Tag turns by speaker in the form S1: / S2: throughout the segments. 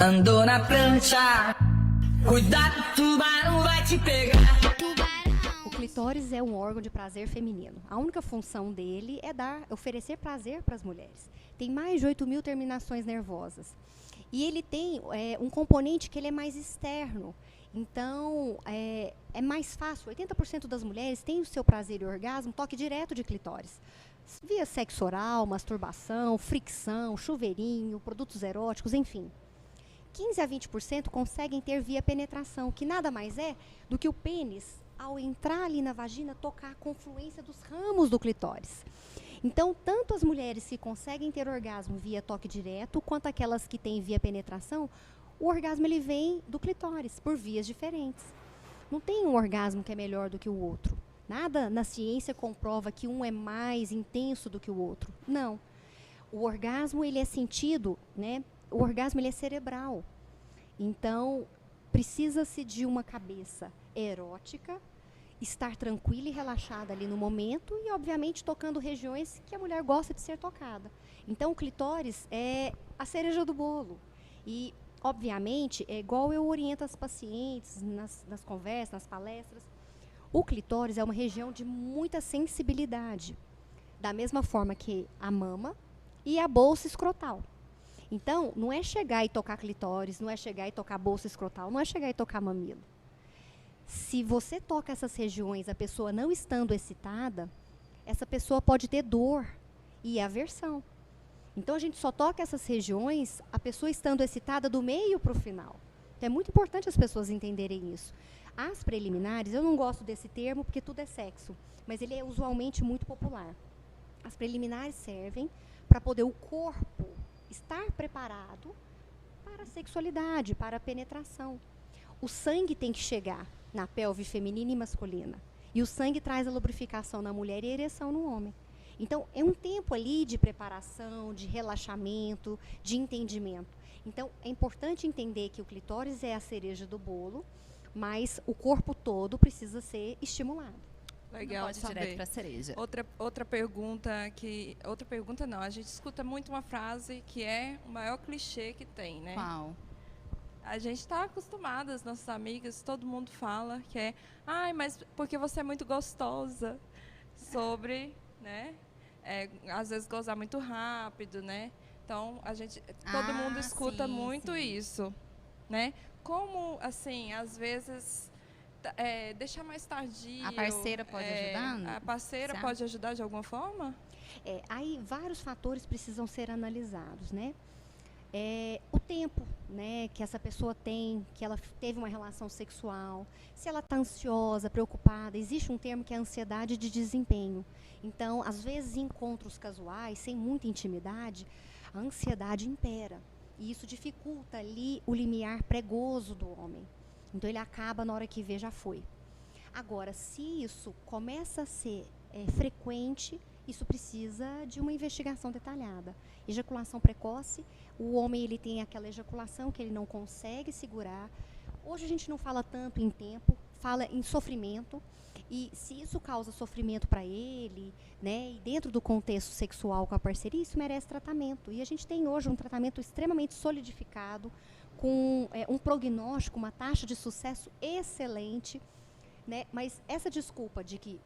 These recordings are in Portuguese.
S1: Andou na prancha, cuidado, tubarão vai te pegar.
S2: O clitóris é um órgão de prazer feminino. A única função dele é oferecer prazer para as mulheres. Tem mais de 8.000 terminações nervosas. E ele tem um componente que ele é mais externo. Então, é mais fácil. 80% das mulheres têm o seu prazer e orgasmo toque direto de clitóris. Via sexo oral, masturbação, fricção, chuveirinho, produtos eróticos, enfim. 15 a 20% conseguem ter via penetração, que nada mais é do que o pênis, ao entrar ali na vagina, tocar a confluência dos ramos do clitóris. Então, tanto as mulheres que conseguem ter orgasmo via toque direto, quanto aquelas que têm via penetração, o orgasmo ele vem do clitóris, por vias diferentes. Não tem um orgasmo que é melhor do que o outro. Nada na ciência comprova que um é mais intenso do que o outro. Não. O orgasmo ele é sentido, né? O orgasmo ele é cerebral. Então, precisa-se de uma cabeça erótica, estar tranquila e relaxada ali no momento e, obviamente, tocando regiões que a mulher gosta de ser tocada. Então, o clitóris é a cereja do bolo. E, obviamente, é igual eu oriento as pacientes nas conversas, nas palestras. O clitóris é uma região de muita sensibilidade, da mesma forma que a mama e a bolsa escrotal. Então, não é chegar e tocar clitóris, não é chegar e tocar bolsa escrotal, não é chegar e tocar mamilo. Se você toca essas regiões, a pessoa não estando excitada, essa pessoa pode ter dor e aversão. Então, a gente só toca essas regiões, a pessoa estando excitada do meio para o final. Então, é muito importante as pessoas entenderem isso. As preliminares, eu não gosto desse termo porque tudo é sexo, mas ele é usualmente muito popular. As preliminares servem para poder o corpo estar preparado para a sexualidade, para a penetração. O sangue tem que chegar na pelve feminina e masculina. E o sangue traz a lubrificação na mulher e a ereção no homem. Então, é um tempo ali de preparação, de relaxamento, de entendimento. Então, é importante entender que o clitóris é a cereja do bolo, mas o corpo todo precisa ser estimulado.
S3: Legal,
S4: não pode ir direto para a cereja.
S3: Outra pergunta não, a gente escuta muito uma frase que é o maior clichê que tem, né?
S4: Qual?
S3: A gente está acostumada, as nossas amigas, todo mundo fala que é, ai, mas porque você é muito gostosa, sobre, né? Às vezes gozar muito rápido, né? Então, todo mundo escuta muito isso, né? Como, assim, às vezes, deixar mais tardio...
S4: A parceira pode ajudar?
S3: A parceira pode ajudar de alguma forma?
S2: Aí, vários fatores precisam ser analisados, né? O tempo, né, que essa pessoa tem, que ela teve uma relação sexual, se ela está ansiosa, preocupada, existe um termo que é ansiedade de desempenho. Então, às vezes, em encontros casuais, sem muita intimidade, a ansiedade impera. E isso dificulta ali o limiar pregoso do homem. Então, ele acaba na hora que vê, já foi. Agora, se isso começa a ser frequente, isso precisa de uma investigação detalhada. Ejaculação precoce, o homem ele tem aquela ejaculação que ele não consegue segurar. Hoje a gente não fala tanto em tempo, fala em sofrimento. E se isso causa sofrimento para ele, né, e dentro do contexto sexual com a parceria, isso merece tratamento. E a gente tem hoje um tratamento extremamente solidificado, com um prognóstico, uma taxa de sucesso excelente, né? Mas essa desculpa de que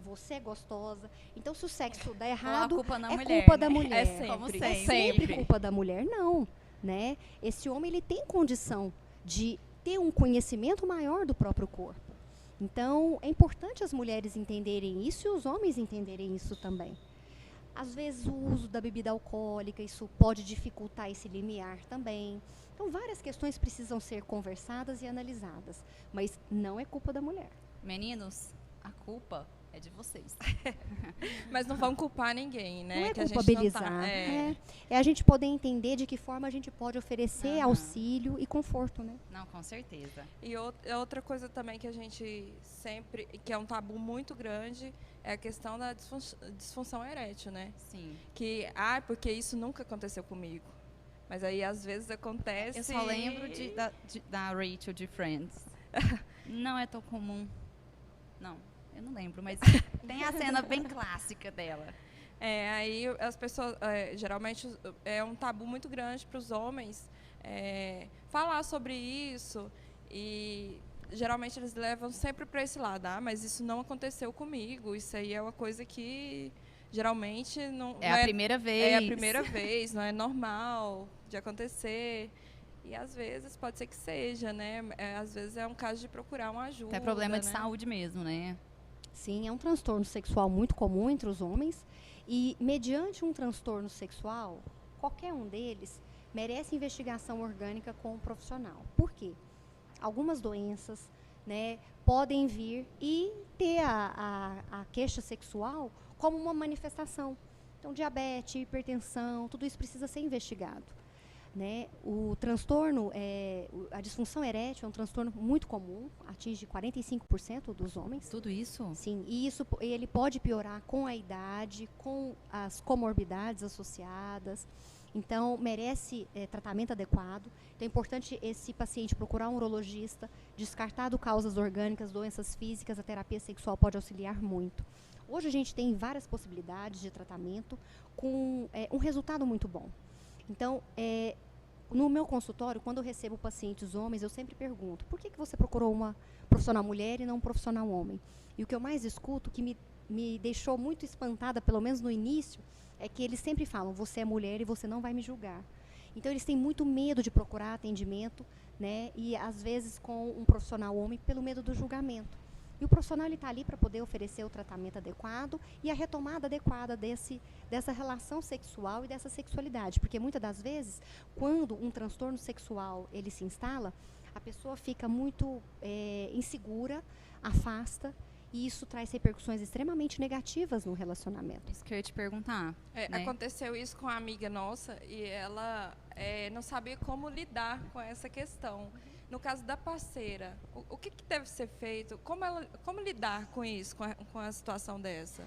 S2: você é gostosa, então se o sexo dá errado,
S4: culpa na
S2: é
S4: mulher,
S2: culpa da
S4: né?
S2: mulher.
S4: É
S2: sempre culpa da mulher, não, né? Esse homem ele tem condição de ter um conhecimento maior do próprio corpo. Então, é importante as mulheres entenderem isso e os homens entenderem isso também. Às vezes, o uso da bebida alcoólica, isso pode dificultar esse limiar também. Então, várias questões precisam ser conversadas e analisadas, mas não é culpa da mulher.
S4: Meninos, a culpa é de vocês.
S3: Mas não vão culpar ninguém, né?
S2: Não é
S3: que
S2: culpabilizar.
S3: A gente
S2: é a gente poder entender de que forma a gente pode oferecer auxílio e conforto, né?
S4: Não, com certeza.
S3: E outra coisa também que a gente sempre, que é um tabu muito grande, é a questão da disfunção erétil, né?
S4: Sim.
S3: Que, porque isso nunca aconteceu comigo. Mas aí, às vezes, acontece...
S4: Eu só lembro da Rachel de Friends. Não é tão comum. Não, eu não lembro, mas tem a cena bem clássica dela.
S3: Aí as pessoas, geralmente, é um tabu muito grande para os homens falar sobre isso e geralmente eles levam sempre para esse lado, mas isso não aconteceu comigo, isso aí é uma coisa que geralmente não
S4: É
S3: não
S4: a primeira vez.
S3: é a primeira vez, não é normal de acontecer. E às vezes pode ser que seja, né? Às vezes é um caso de procurar uma ajuda.
S4: É problema de
S3: né?
S4: saúde mesmo, né?
S2: Sim, é um transtorno sexual muito comum entre os homens e, mediante um transtorno sexual, qualquer um deles merece investigação orgânica com um profissional. Por quê? Algumas doenças, né, podem vir e ter a queixa sexual como uma manifestação. Então, diabetes, hipertensão, tudo isso precisa ser investigado. Né? O transtorno, a disfunção erétil é um transtorno muito comum, atinge 45% dos homens.
S4: Tudo isso?
S2: Sim, e isso ele pode piorar com a idade, com as comorbidades associadas. Então, merece tratamento adequado. Então, é importante esse paciente procurar um urologista, descartado causas orgânicas, doenças físicas, a terapia sexual pode auxiliar muito. Hoje a gente tem várias possibilidades de tratamento com um resultado muito bom. Então, no meu consultório, quando eu recebo pacientes homens, eu sempre pergunto, por que você procurou uma profissional mulher e não um profissional homem? E o que eu mais escuto, que me deixou muito espantada, pelo menos no início, é que eles sempre falam, você é mulher e você não vai me julgar. Então, eles têm muito medo de procurar atendimento, né? E, às vezes, com um profissional homem, pelo medo do julgamento. E o profissional está ali para poder oferecer o tratamento adequado e a retomada adequada dessa relação sexual e dessa sexualidade. Porque muitas das vezes, quando um transtorno sexual ele se instala, a pessoa fica muito insegura, afasta, e isso traz repercussões extremamente negativas no relacionamento.
S4: Isso que eu ia te perguntar. Né?
S3: Aconteceu isso com uma amiga nossa e ela não sabia como lidar com essa questão. No caso da parceira, o que deve ser feito? Como lidar com isso, com a situação dessa?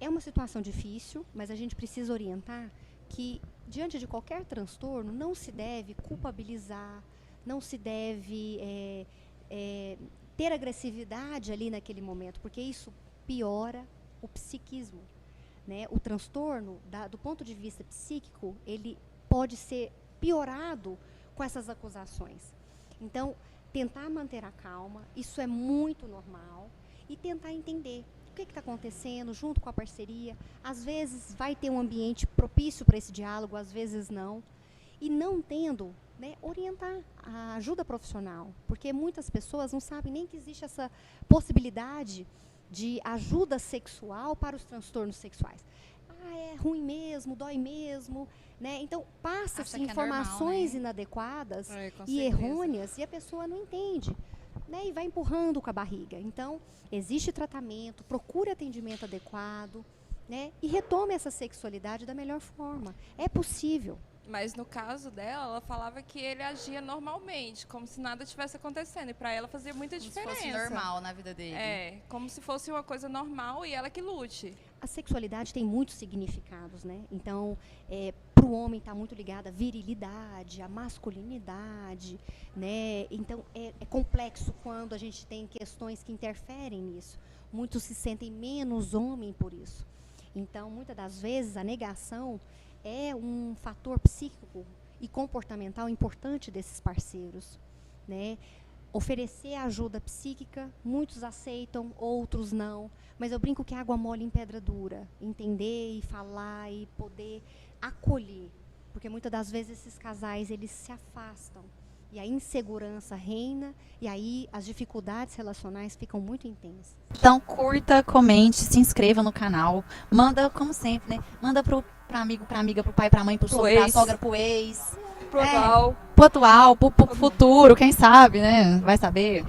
S2: É uma situação difícil, mas a gente precisa orientar que, diante de qualquer transtorno, não se deve culpabilizar, não se deve ter agressividade ali naquele momento, porque isso piora o psiquismo. Né? O transtorno, do ponto de vista psíquico, ele pode ser piorado com essas acusações. Então, tentar manter a calma, isso é muito normal, e tentar entender o que está acontecendo junto com a parceria. Às vezes vai ter um ambiente propício para esse diálogo, às vezes não. E não tendo, né, orientar a ajuda profissional, porque muitas pessoas não sabem nem que existe essa possibilidade de ajuda sexual para os transtornos sexuais. É ruim mesmo, dói mesmo, né? Então, passa-se informações
S4: normal, né?
S2: inadequadas
S3: Com
S2: e
S3: certeza.
S2: errôneas e a pessoa não entende, né? E vai empurrando com a barriga. Então, existe tratamento, procure atendimento adequado, né? E retome essa sexualidade da melhor forma. É possível.
S3: Mas no caso dela, ela falava que ele agia normalmente, como se nada tivesse acontecendo. E para ela fazia muita
S4: Como
S3: diferença.
S4: se fosse normal na vida dele.
S3: Como se fosse uma coisa normal e ela que lute.
S2: A sexualidade tem muitos significados, né? Então, para o homem está muito ligada à virilidade, à masculinidade, né? Então, é complexo quando a gente tem questões que interferem nisso. Muitos se sentem menos homem por isso. Então, muitas das vezes, a negação é um fator psíquico e comportamental importante desses parceiros, né? Oferecer ajuda psíquica, muitos aceitam, outros não, mas eu brinco que água mole em pedra dura, entender e falar e poder acolher, porque muitas das vezes esses casais eles se afastam e a insegurança reina e aí as dificuldades relacionais ficam muito intensas.
S4: Então, curta, comente, se inscreva no canal. Manda, como sempre, né? Manda pra amigo, pra amiga, pro pai, pra mãe, pro sogro, pra sogra, pro ex.
S3: Pro atual.
S4: Pro atual, pro futuro, quem sabe, né? Vai saber.